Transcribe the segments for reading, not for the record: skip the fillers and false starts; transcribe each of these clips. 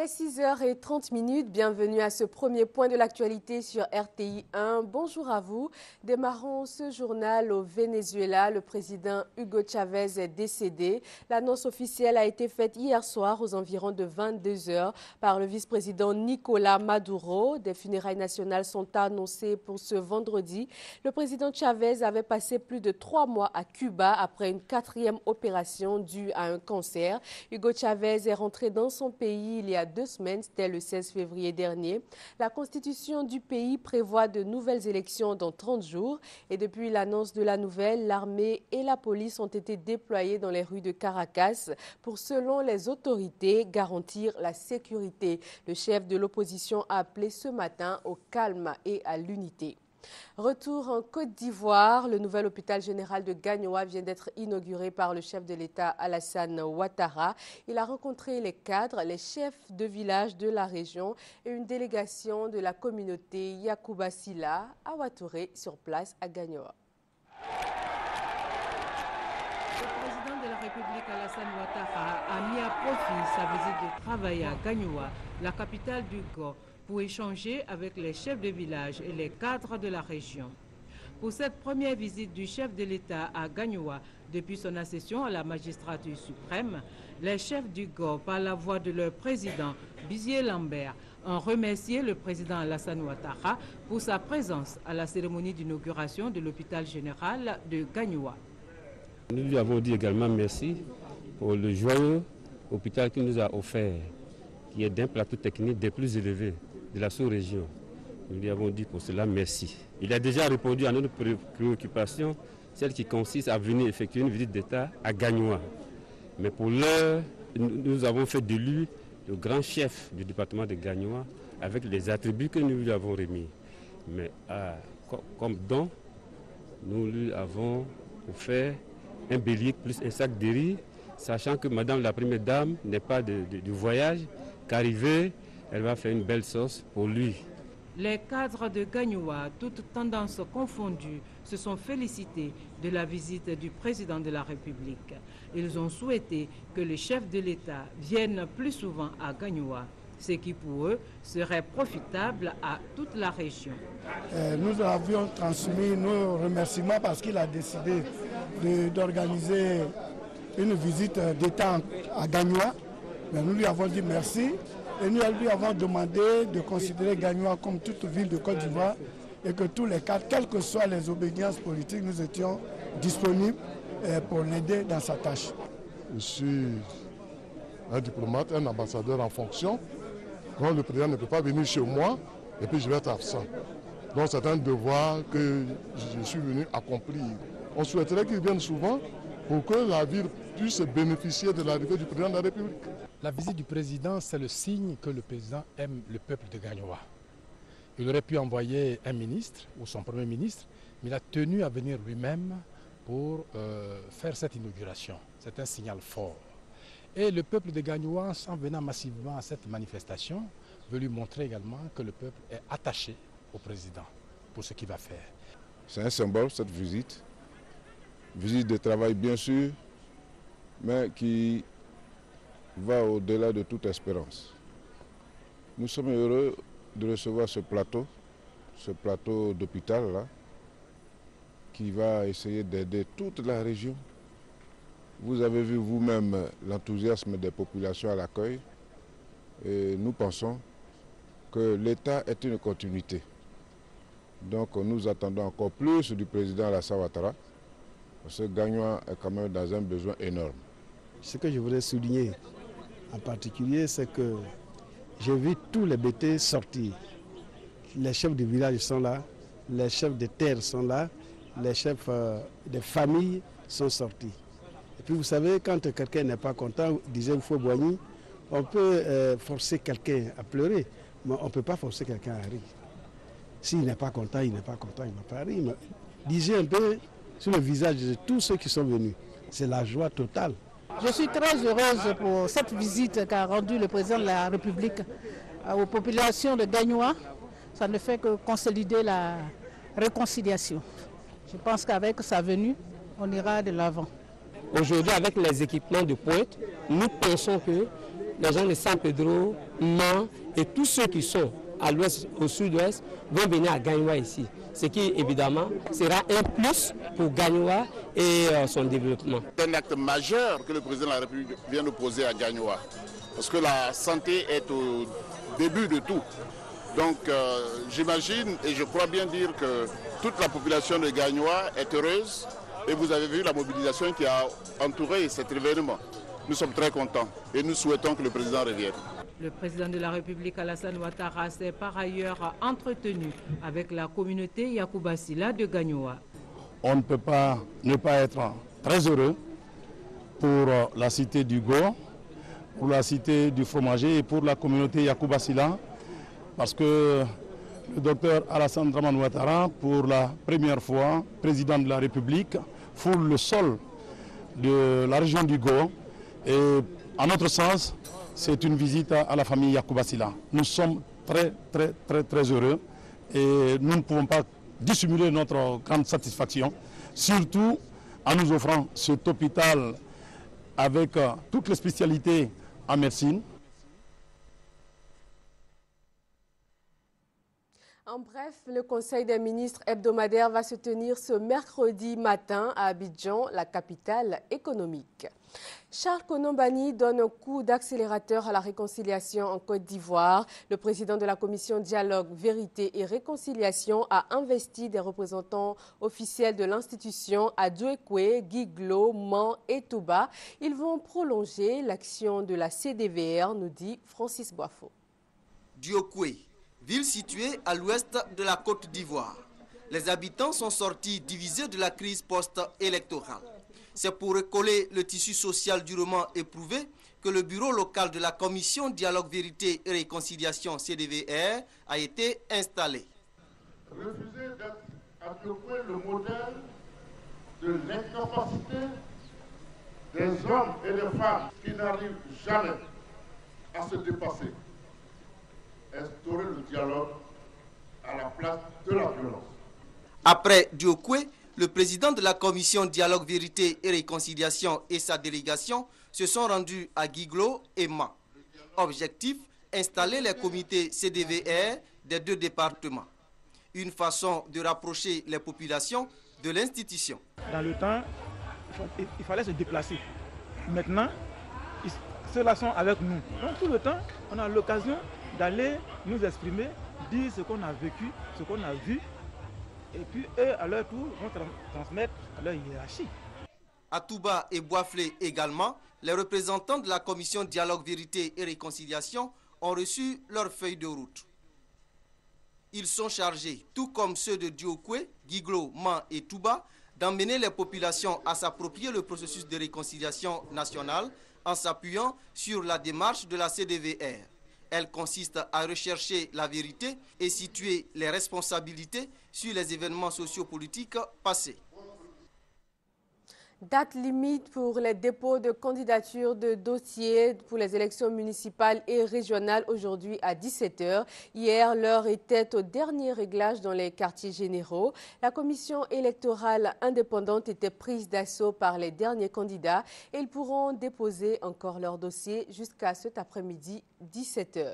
Il est 6h30, bienvenue à ce premier point de l'actualité sur RTI 1. Bonjour à vous. Démarrons ce journal au Venezuela. Le président Hugo Chavez est décédé. L'annonce officielle a été faite hier soir aux environs de 22h par le vice-président Nicolás Maduro. Des funérailles nationales sont annoncées pour ce vendredi. Le président Chavez avait passé plus de 3 mois à Cuba après une 4e opération due à un cancer. Hugo Chavez est rentré dans son pays il y a 2 semaines, c'était le 16 février dernier. La constitution du pays prévoit de nouvelles élections dans 30 jours et depuis l'annonce de la nouvelle, l'armée et la police ont été déployés dans les rues de Caracas pour, selon les autorités, garantir la sécurité. Le chef de l'opposition a appelé ce matin au calme et à l'unité. Retour en Côte d'Ivoire, le nouvel hôpital général de Gagnoa vient d'être inauguré par le chef de l'État Alassane Ouattara. Il a rencontré les cadres, les chefs de village de la région et une délégation de la communauté Yacouba Silla à Ouattouré sur place à Gagnoa. Le président de la République Alassane Ouattara a mis à profit sa visite de travail à Gagnoa, la capitale du Gao, pour échanger avec les chefs de village et les cadres de la région. Pour cette première visite du chef de l'État à Gagnoa depuis son accession à la magistrature suprême, les chefs du Gao, par la voix de leur président, Bizier Lambert, ont remercié le président Alassane Ouattara pour sa présence à la cérémonie d'inauguration de l'hôpital général de Gagnoa. Nous lui avons dit également merci pour le joyeux hôpital qu'il nous a offert, qui est d'un plateau technique des plus élevés de la sous-région. Nous lui avons dit pour cela merci. Il a déjà répondu à notre préoccupation, celle qui consiste à venir effectuer une visite d'État à Gagnoa. Mais pour l'heure, nous avons fait de lui le grand chef du département de Gagnoa avec les attributs que nous lui avons remis. Mais comme don, nous lui avons offert un bélier plus un sac de riz, sachant que Madame la Première Dame n'est pas du voyage, qu'arrivée, elle va faire une belle sauce pour lui. Les cadres de Gagnoa, toutes tendances confondues, se sont félicités de la visite du président de la République. Ils ont souhaité que le chef de l'État vienne plus souvent à Gagnoa, ce qui pour eux serait profitable à toute la région. Nous avions transmis nos remerciements parce qu'il a décidé d'organiser une visite d'État à Gagnoa. Mais nous lui avons dit merci. Et nous lui avons demandé de considérer Gagnoa comme toute ville de Côte d'Ivoire et que tous les cadres, quelles que soient les obédiences politiques, nous étions disponibles pour l'aider dans sa tâche. Je suis un diplomate, un ambassadeur en fonction. Quand le président ne peut pas venir chez moi, et puis je vais être absent. Donc c'est un devoir que je suis venu accomplir. On souhaiterait qu'il vienne souvent pour que la ville puisse bénéficier de l'arrivée du président de la République. La visite du président, c'est le signe que le président aime le peuple de Gagnoa. Il aurait pu envoyer un ministre ou son premier ministre, mais il a tenu à venir lui-même pour faire cette inauguration. C'est un signal fort. Et le peuple de Gagnoa, en venant massivement à cette manifestation, veut lui montrer également que le peuple est attaché au président pour ce qu'il va faire. C'est un symbole, cette visite. Visite de travail, bien sûr, mais qui va au-delà de toute espérance. Nous sommes heureux de recevoir ce plateau d'hôpital là, qui va essayer d'aider toute la région. Vous avez vu vous-même l'enthousiasme des populations à l'accueil et nous pensons que l'État est une continuité. Donc nous attendons encore plus du président Alassane Ouattara, parce que Gagnoa est quand même dans un besoin énorme. Ce que je voudrais souligner en particulier, c'est que j'ai vu tous les BT sortir. Les chefs du village sont là, les chefs de terre sont là, les chefs des familles sont sortis. Et puis vous savez, quand quelqu'un n'est pas content, disait Foué-Boigny, on peut forcer quelqu'un à pleurer, mais on ne peut pas forcer quelqu'un à rire. S'il n'est pas content, il n'est pas content, il ne va pas rire. Mais lisez un peu sur le visage de tous ceux qui sont venus. C'est la joie totale. Je suis très heureuse pour cette visite qu'a rendue le président de la République aux populations de Gagnoa. Ça ne fait que consolider la réconciliation. Je pense qu'avec sa venue, on ira de l'avant. Aujourd'hui, avec les équipements de pointe, nous pensons que les gens de San Pedro, Man et tous ceux qui sont à l'ouest, au sud-ouest, vont venir à Gagnoa ici. Ce qui, évidemment, sera un plus pour Gagnoa et son développement. C'est un acte majeur que le président de la République vient de poser à Gagnoa. Parce que la santé est au début de tout. Donc j'imagine et je crois bien dire que toute la population de Gagnoa est heureuse. Et vous avez vu la mobilisation qui a entouré cet événement. Nous sommes très contents et nous souhaitons que le président revienne. Le président de la République Alassane Ouattara s'est par ailleurs entretenu avec la communauté Yacouba Sylla de Gagnoa. On ne peut pas ne pas être très heureux pour la cité du Go, pour la cité du fromager et pour la communauté Yacouba Sylla, parce que le docteur Alassane Dramane Ouattara, pour la première fois, président de la République, foule le sol de la région du Go. Et à notre sens, c'est une visite à la famille Yacouba Sylla. Nous sommes très heureux et nous ne pouvons pas dissimuler notre grande satisfaction, surtout en nous offrant cet hôpital avec toutes les spécialités en médecine. En bref, le Conseil des ministres hebdomadaire va se tenir ce mercredi matin à Abidjan, la capitale économique. Charles Konon-Banny donne un coup d'accélérateur à la réconciliation en Côte d'Ivoire. Le président de la commission Dialogue, Vérité et Réconciliation a investi des représentants officiels de l'institution à Douekoué, Guiglo, Man et Touba. Ils vont prolonger l'action de la CDVR, nous dit Francis Boifo. Douekoué, ville située à l'ouest de la Côte d'Ivoire. Les habitants sont sortis divisés de la crise post-électorale. C'est pour recoller le tissu social durement éprouvé que le bureau local de la commission Dialogue, Vérité et Réconciliation CDVR a été installé. Refuser d'être à Douekoué le modèle de l'incapacité des hommes et des femmes qui n'arrivent jamais à se dépasser. Instaurer le dialogue à la place de la violence. Après Douekoué, le président de la commission Dialogue, Vérité et Réconciliation et sa délégation se sont rendus à Guiglo et Man. Objectif, installer les comités CDVR des deux départements. Une façon de rapprocher les populations de l'institution. Dans le temps, il fallait se déplacer. Maintenant, ceux-là sont avec nous. Donc tout le temps, on a l'occasion d'aller nous exprimer, dire ce qu'on a vécu, ce qu'on a vu, et puis eux, à leur tour, vont transmettre à leur hiérarchie. À Touba et Boiflé également, les représentants de la commission Dialogue, Vérité et Réconciliation ont reçu leur feuille de route. Ils sont chargés, tout comme ceux de Douekoué, Guiglo, Man et Touba, d'emmener les populations à s'approprier le processus de réconciliation nationale en s'appuyant sur la démarche de la CDVR. Elle consiste à rechercher la vérité et situer les responsabilités sur les événements sociopolitiques passés. Date limite pour les dépôts de candidatures de dossiers pour les élections municipales et régionales aujourd'hui à 17 h. Hier, l'heure était au dernier réglage dans les quartiers généraux. La commission électorale indépendante était prise d'assaut par les derniers candidats et ils pourront déposer encore leur dossier jusqu'à cet après-midi 17 h.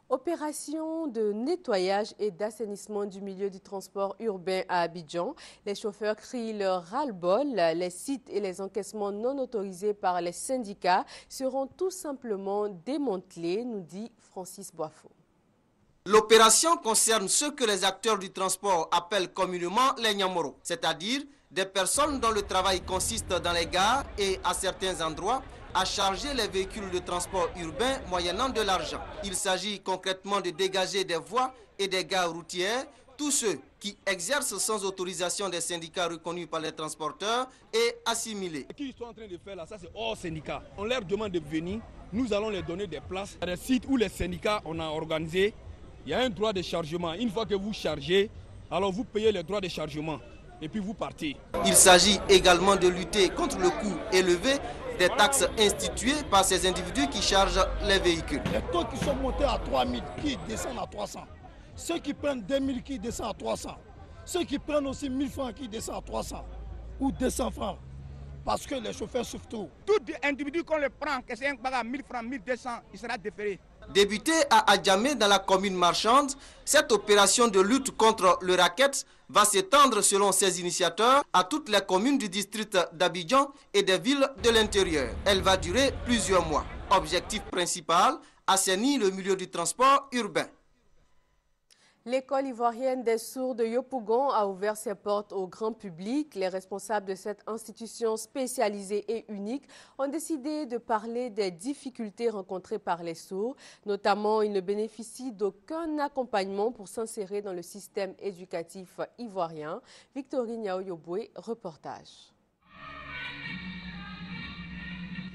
Opération de nettoyage et d'assainissement du milieu du transport urbain à Abidjan. Les chauffeurs crient leur ras-le-bol. Les sites et les encaissements non autorisés par les syndicats seront tout simplement démantelés, nous dit Francis Boifo. L'opération concerne ceux que les acteurs du transport appellent communément les Nyamoro, c'est-à-dire des personnes dont le travail consiste dans les gares et à certains endroits à charger les véhicules de transport urbain moyennant de l'argent. Il s'agit concrètement de dégager des voies et des gares routières, tous ceux qui exercent sans autorisation des syndicats reconnus par les transporteurs et assimilés. Ce qu'ils sont en train de faire là, ça c'est hors syndicat. On leur demande de venir, nous allons leur donner des places. Il y a des sites où les syndicats on a organisé, il y a un droit de chargement. Une fois que vous chargez, alors vous payez le droit de chargement et puis vous partez. Il s'agit également de lutter contre le coût élevé des taxes instituées par ces individus qui chargent les véhicules. Les taux qui sont montés à 3 000, qui descendent à 300. Ceux qui prennent 2 000 qui descendent à 300. Ceux qui prennent aussi 1 000 francs qui descendent à 300 ou 200 francs. parce que les chauffeurs souffrent tout. Tout individu qu'on le prend, que c'est un bagarre 1000 francs, 1200, il sera déféré. Débutée à Adjamé dans la commune marchande, cette opération de lutte contre le racket va s'étendre selon ses initiateurs à toutes les communes du district d'Abidjan et des villes de l'intérieur. Elle va durer plusieurs mois. Objectif principal, assainir le milieu du transport urbain. L'école ivoirienne des sourds de Yopougon a ouvert ses portes au grand public. Les responsables de cette institution spécialisée et unique ont décidé de parler des difficultés rencontrées par les sourds. Notamment, ils ne bénéficient d'aucun accompagnement pour s'insérer dans le système éducatif ivoirien. Victorine Yaoyoboué, reportage.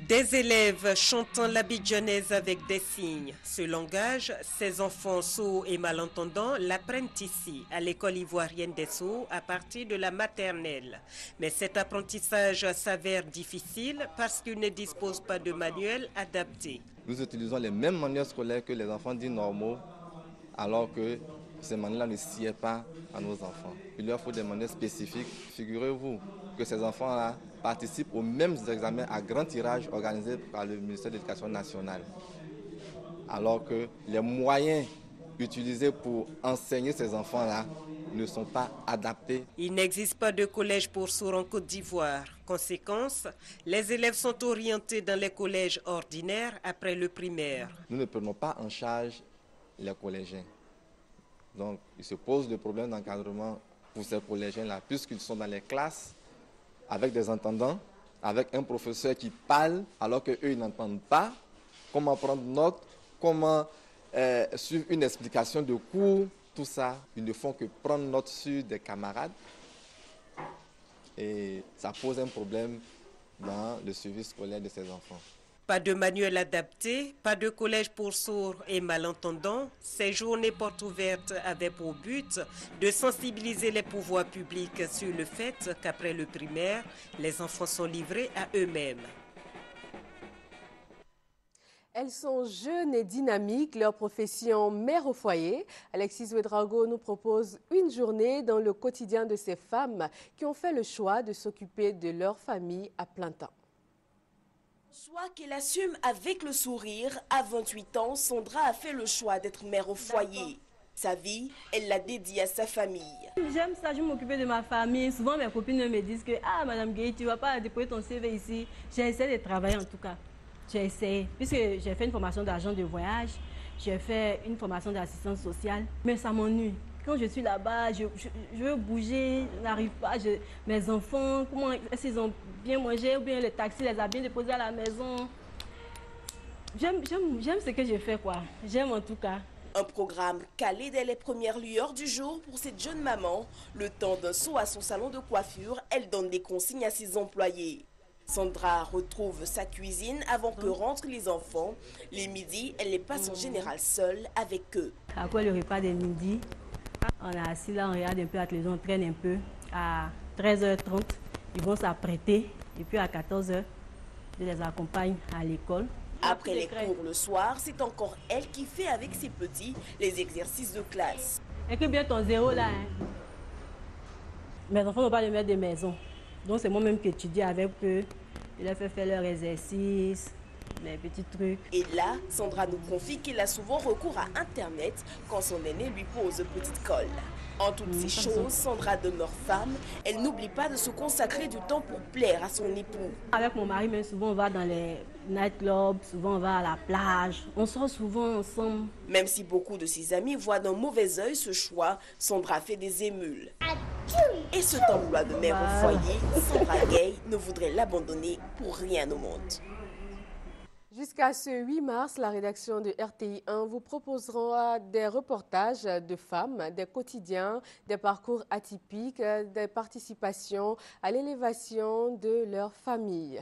Des élèves chantant l'abidjanaise avec des signes. Ce langage, ces enfants sourds et malentendants l'apprennent ici, à l'école ivoirienne des sourds, à partir de la maternelle. Mais cet apprentissage s'avère difficile parce qu'ils ne disposent pas de manuel adapté. Nous utilisons les mêmes manuels scolaires que les enfants dits normaux, alors que ces manuels-là ne sied pas à nos enfants. Il leur faut des manuels spécifiques. Figurez-vous que ces enfants-là participent aux mêmes examens à grand tirage organisés par le ministère de l'Éducation nationale. Alors que les moyens utilisés pour enseigner ces enfants-là ne sont pas adaptés. Il n'existe pas de collège pour sourds en Côte d'Ivoire. Conséquence, les élèves sont orientés dans les collèges ordinaires après le primaire. Nous ne prenons pas en charge les collégiens. Donc, il se pose le problème d'encadrement pour ces collégiens-là, puisqu'ils sont dans les classes avec des entendants, avec un professeur qui parle alors qu'eux, ils n'entendent pas. Comment prendre note, comment suivre une explication de cours, tout ça, ils ne font que prendre note sur des camarades. Et ça pose un problème dans le suivi scolaire de ces enfants. Pas de manuel adapté, pas de collège pour sourds et malentendants. Ces journées portes ouvertes avaient pour but de sensibiliser les pouvoirs publics sur le fait qu'après le primaire, les enfants sont livrés à eux-mêmes. Elles sont jeunes et dynamiques, leur profession mère au foyer. Alexis Ouedraogo nous propose une journée dans le quotidien de ces femmes qui ont fait le choix de s'occuper de leur famille à plein temps. Choix qu'elle assume avec le sourire, à 28 ans, Sandra a fait le choix d'être mère au foyer. Sa vie, elle l'a dédiée à sa famille. J'aime ça, je m'occupe de ma famille. Souvent, mes copines me disent que « Ah, Madame Gueye, tu ne vas pas déposer ton CV ici. » J'ai essayé de travailler en tout cas. J'ai essayé, puisque j'ai fait une formation d'agent de voyage, j'ai fait une formation d'assistance sociale, mais ça m'ennuie. Quand je suis là-bas, je veux bouger, je n'arrive pas. Mes enfants, comment est-ce qu'ils ont bien mangé ou bien le taxi les a bien déposés à la maison. J'aime ce que je fais, quoi. J'aime en tout cas. Un programme calé dès les premières lueurs du jour pour cette jeune maman. Le temps d'un saut à son salon de coiffure, elle donne des consignes à ses employés. Sandra retrouve sa cuisine avant que rentrent les enfants. Les midis, elle les passe en général seule avec eux. Après le repas de midi, on est assis là, on regarde un peu la télévision, on traîne un peu. À 13h30, ils vont s'apprêter. Et puis à 14h, je les accompagne à l'école. Après les cours le soir, c'est encore elle qui fait avec ses petits les exercices de classe. Écris bien ton zéro là. Hein. Mes enfants n'ont pas de mettre de maison. Donc c'est moi-même qui étudie avec eux. Je leur fais faire leurs exercices, les petits trucs. Et là, Sandra nous confie qu'elle a souvent recours à Internet quand son aîné lui pose petite colle. En toutes ces choses, Sandra demeure femme. Elle n'oublie pas de se consacrer du temps pour plaire à son époux. Avec mon mari, même souvent on va dans les nightclubs, souvent on va à la plage. On sort souvent ensemble. Même si beaucoup de ses amis voient d'un mauvais œil ce choix, Sandra fait des émules. Et ce emploi de mère au foyer, Sandra Gueye ne voudrait l'abandonner pour rien au monde. Jusqu'à ce 8 mars, la rédaction de RTI 1 vous proposera des reportages de femmes, des quotidiens, des parcours atypiques, des participations à l'élévation de leur famille.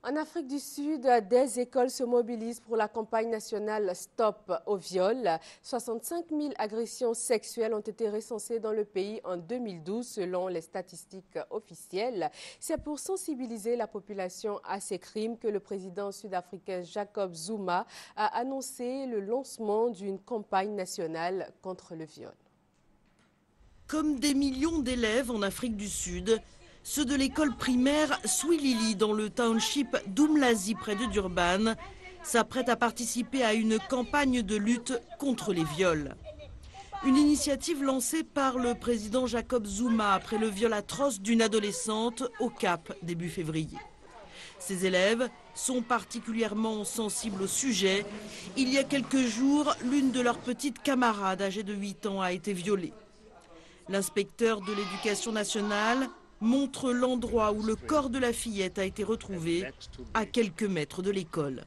En Afrique du Sud, des écoles se mobilisent pour la campagne nationale Stop au viol. 65 000 agressions sexuelles ont été recensées dans le pays en 2012 selon les statistiques officielles. C'est pour sensibiliser la population à ces crimes que le président sud-africain Jacob Zuma a annoncé le lancement d'une campagne nationale contre le viol. Comme des millions d'élèves en Afrique du Sud, Ceux de l'école primaire Swilili dans le township d'Umlazi près de Durban s'apprêtent à participer à une campagne de lutte contre les viols. Une initiative lancée par le président Jacob Zuma après le viol atroce d'une adolescente au Cap début février. Ces élèves sont particulièrement sensibles au sujet. Il y a quelques jours, l'une de leurs petites camarades âgée de 8 ans a été violée. L'inspecteur de l'éducation nationale montre l'endroit où le corps de la fillette a été retrouvé à quelques mètres de l'école.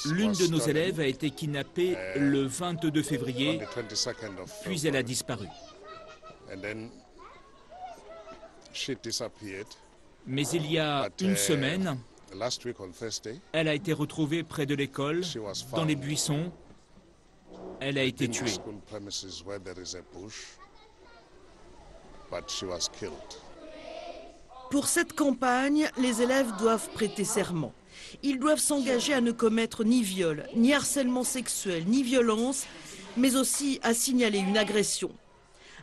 L'une de nos élèves a été kidnappée le 22 février, puis elle a disparu. Mais il y a une semaine, elle a été retrouvée près de l'école, dans les buissons. Elle a été tuée. Pour cette campagne, les élèves doivent prêter serment. Ils doivent s'engager à ne commettre ni viol, ni harcèlement sexuel, ni violence, mais aussi à signaler une agression.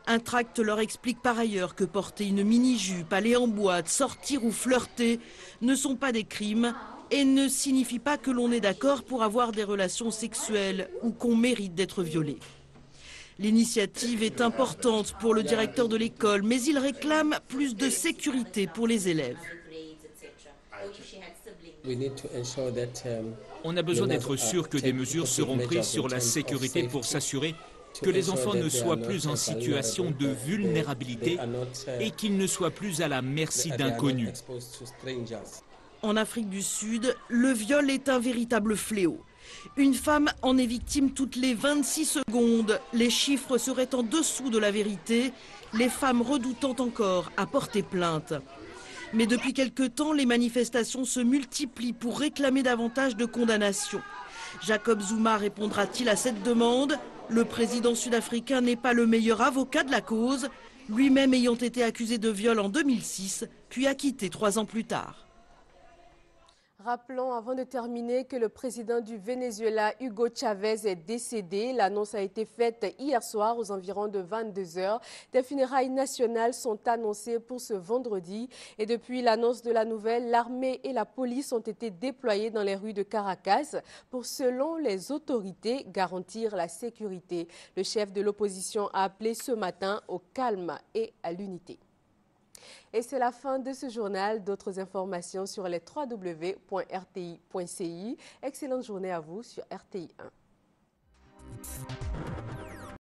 Un tract leur explique par ailleurs que porter une mini-jupe, aller en boîte, sortir ou flirter ne sont pas des crimes et ne signifie pas que l'on est d'accord pour avoir des relations sexuelles ou qu'on mérite d'être violé. L'initiative est importante pour le directeur de l'école, mais il réclame plus de sécurité pour les élèves. On a besoin d'être sûr que des mesures seront prises sur la sécurité pour s'assurer que les enfants ne soient plus en situation de vulnérabilité et qu'ils ne soient plus à la merci d'inconnus. En Afrique du Sud, le viol est un véritable fléau. Une femme en est victime toutes les 26 secondes. Les chiffres seraient en dessous de la vérité, les femmes redoutant encore à porter plainte. Mais depuis quelque temps, les manifestations se multiplient pour réclamer davantage de condamnations. Jacob Zuma répondra-t-il à cette demande? Le président sud-africain n'est pas le meilleur avocat de la cause, lui-même ayant été accusé de viol en 2006, puis acquitté 3 ans plus tard. Rappelons avant de terminer que le président du Venezuela, Hugo Chavez, est décédé. L'annonce a été faite hier soir aux environs de 22 h. Des funérailles nationales sont annoncées pour ce vendredi. Et depuis l'annonce de la nouvelle, l'armée et la police ont été déployés dans les rues de Caracas pour, selon les autorités, garantir la sécurité. Le chef de l'opposition a appelé ce matin au calme et à l'unité. Et c'est la fin de ce journal. D'autres informations sur les www.rti.ci. Excellente journée à vous sur RTI 1.